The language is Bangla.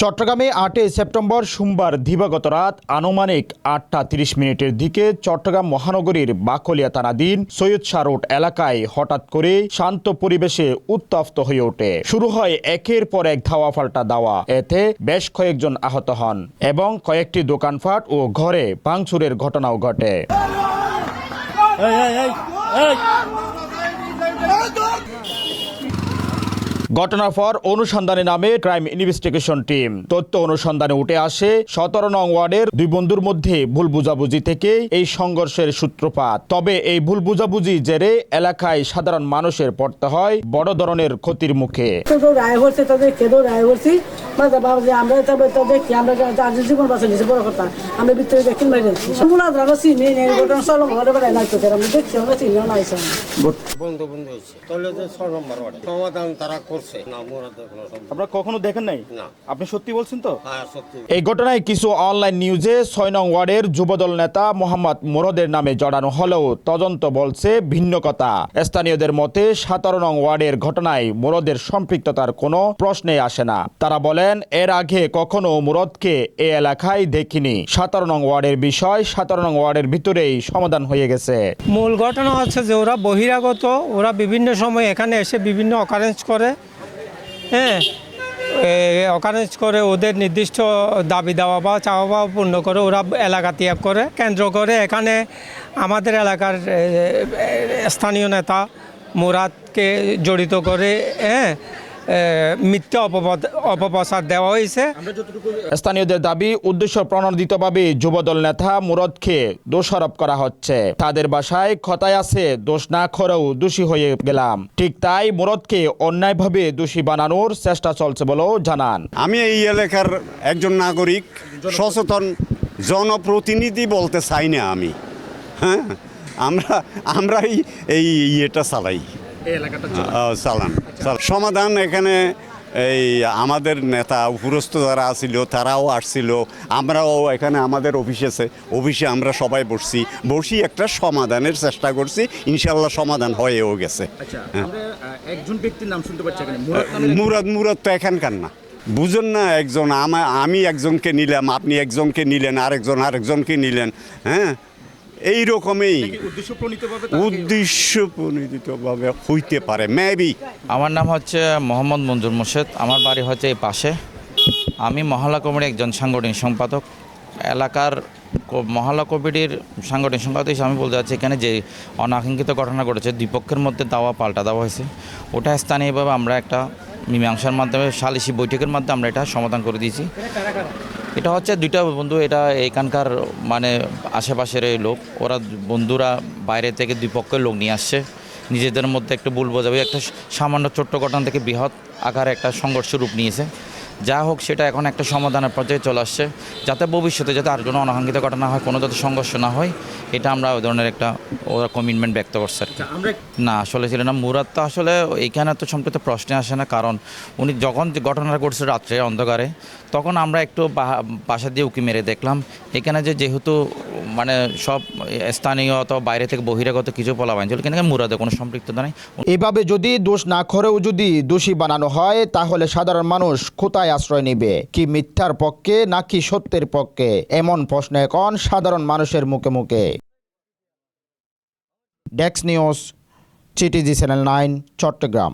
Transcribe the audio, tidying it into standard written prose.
চট্টগ্রামে ৮ সেপ্টেম্বর সোমবার দিবাগত রাত আনুমানিক ৮টা ৩০ মিনিটের দিকে চট্টগ্রাম মহানগরীর বাকলিয়া থানাধীন সৈয়দ শাহ রোড এলাকায় হঠাৎ করে শান্ত পরিবেশে উত্তপ্ত হয়ে ওঠে। শুরু হয় একের পর এক ধাওয়া পাল্টা দাওয়া। এতে বেশ কয়েকজন আহত হন এবং কয়েকটি দোকানপাট ও ঘরে ভাঙচুরের ঘটনাও ঘটে। ঘটনার পর অনুসন্ধানে নামে ক্রাইম ইনভেস্টিগেশন টিম। তথ্য অনুসন্ধানে উঠে আসে ১৭ নং ওয়ার্ডের দুই বন্ধুর মধ্যে ভুল বুঝাবুঝি থেকে এই সংঘর্ষের সূত্রপাত। তবে এই ভুল বুঝাবুঝি জেরে এলাকায় সাধারণ মানুষের পড়তে হয় বড় ধরনের ক্ষতির মুখে। আপনারা কখনো দেখেন নাই? আপনি সত্যি বলছেন তো? এই ঘটনায় কিছু অনলাইন নিউজে ৬ নং ওয়ার্ডের যুবদল নেতা মোহাম্মদ মুরাদের নামে জড়ানো হলেও তদন্ত বলছে ভিন্ন কথা। স্থানীয়দের মতে ১৭ নং ওয়ার্ডের ঘটনায় মুরাদের সম্পৃক্ততার কোনো প্রশ্নে আসে না। তারা বলেন এর আগে কখনো মুরাদকে এ এলাকায় দেখিনি। ১৭ নং ওয়ার্ডের বিষয় ১৭ নং ওয়ার্ডের ভিতরেই সমাধান হয়ে গেছে। মূল ঘটনা হচ্ছে যে ওরা বহিরাগত, ওরা বিভিন্ন সময় এখানে এসে বিভিন্ন অকারেন্স করে, অকারেন্স করে ওদের নির্দিষ্ট দাবি দেওয়া বা চাওয়া পাওয়া পূর্ণ করে ওরা এলাকা ত্যাগ করে। কেন্দ্র করে এখানে আমাদের এলাকার স্থানীয় নেতা মুরাদকে জড়িত করে মিথ্যা অপপ্রচার দেওয়া হয়েছে। স্থানীয়দের দাবি উদ্দেশ্য প্রণোদিতভাবে যুবদল নেতা মুরাদকে দোষারোপ করা হচ্ছে। তাদের বাসায় কথায় আছে দোষ না করেও দোষী হয়ে গেলাম। ঠিক তাই মুরাদকে অন্যায়ভাবে দোষী বানানোর চেষ্টা চলছে বলেও জানান। আমি এই এলাকার একজন নাগরিক, সচেতন জনপ্রতিনিধি বলতে চাই না আমি। আমরা এই ইয়েটা চালাই, চালান সমাধান। এখানে এই আমাদের নেতা উপরস্থ যারা আসছিল তারাও আসছিল, আমরাও এখানে আমাদের অফিসে আমরা সবাই বসি একটা সমাধানের চেষ্টা করছি। ইনশাল্লাহ সমাধান হয়েও গেছে। একজন ব্যক্তির নাম শুনতে পাচ্ছি মুরাদ তো এখানকার না, বুঝুন না। একজন আমি একজনকে নিলাম, আপনি একজনকে নিলেন, আরেকজনকে নিলেন। এই রকমই উদ্দেশ্যপ্রণোদিতভাবে হইতে পারে মেবি। আমার নাম হচ্ছে মোহাম্মদ মঞ্জুর মোর্শেদ। আমার বাড়ি হচ্ছে এই পাশে। আমি মহল্লা কমিটির একজন সাংগঠনিক সম্পাদক। এলাকার মহল্লা কমিটির সাংগঠনিক সম্পাদক হিসেবে আমি বলতে চাচ্ছি, এখানে যে অনাকাঙ্ক্ষিত ঘটনা ঘটেছে, দ্বিপক্ষের মধ্যে দাওয়া পাল্টা দেওয়া হয়েছে, ওটা স্থানীয়ভাবে আমরা একটা মীমাংসার মাধ্যমে সালিসি বৈঠকের মাধ্যমে আমরা এটা সমাধান করে দিয়েছি। এটা হচ্ছে দুইটা বন্ধু, এটা এখানকার মানে আশেপাশের এই লোক, ওরা বন্ধুরা বাইরে থেকে দুই পক্ষের লোক নিয়ে আসছে। নিজেদের মধ্যে একটা ভুল বোঝাবুঝি, একটা সামান্য ছোট্ট ঘটনা থেকে বৃহৎ আকারে একটা সংঘর্ষ রূপ নিয়েছে। যা হোক, সেটা এখন একটা সমাধানের পর্যায়ে চলে আসছে, যাতে ভবিষ্যতে যাতে আর কোনো অনাকাঙ্ক্ষিত ঘটনা হয়, কোনো যাতে সংঘর্ষ না হয়, এটা আমরা ওই ধরনের একটা ওরা কমিটমেন্ট ব্যক্ত করছে। না, আসলে ছিল না। মুরাদ তো আসলে এইখানে তো সম্পর্কে প্রশ্নে আসে না, কারণ উনি যখন ঘটনাটা ঘটছে রাত্রে অন্ধকারে, তখন আমরা একটু বাসা দিয়ে উঁকি মেরে দেখলাম এখানে যেহেতু মানে সব স্থানীয় অথবা বাইরে থেকে বহিরাগত কিছু পলাবান ছিল, কিন্তু মুরাদে কোনো সম্পৃক্ততা নেই। এভাবে যদি দোষ না করেও যদি দোষী বানানো হয়, তাহলে সাধারণ মানুষ কোথায় আশ্রয় নেবে? কি মিথ্যার পক্ষে নাকি সত্যের পক্ষে? এমন প্রশ্ন এখন সাধারণ মানুষের মুখে মুখে। Desk news, CTG channel 9, Chittagong.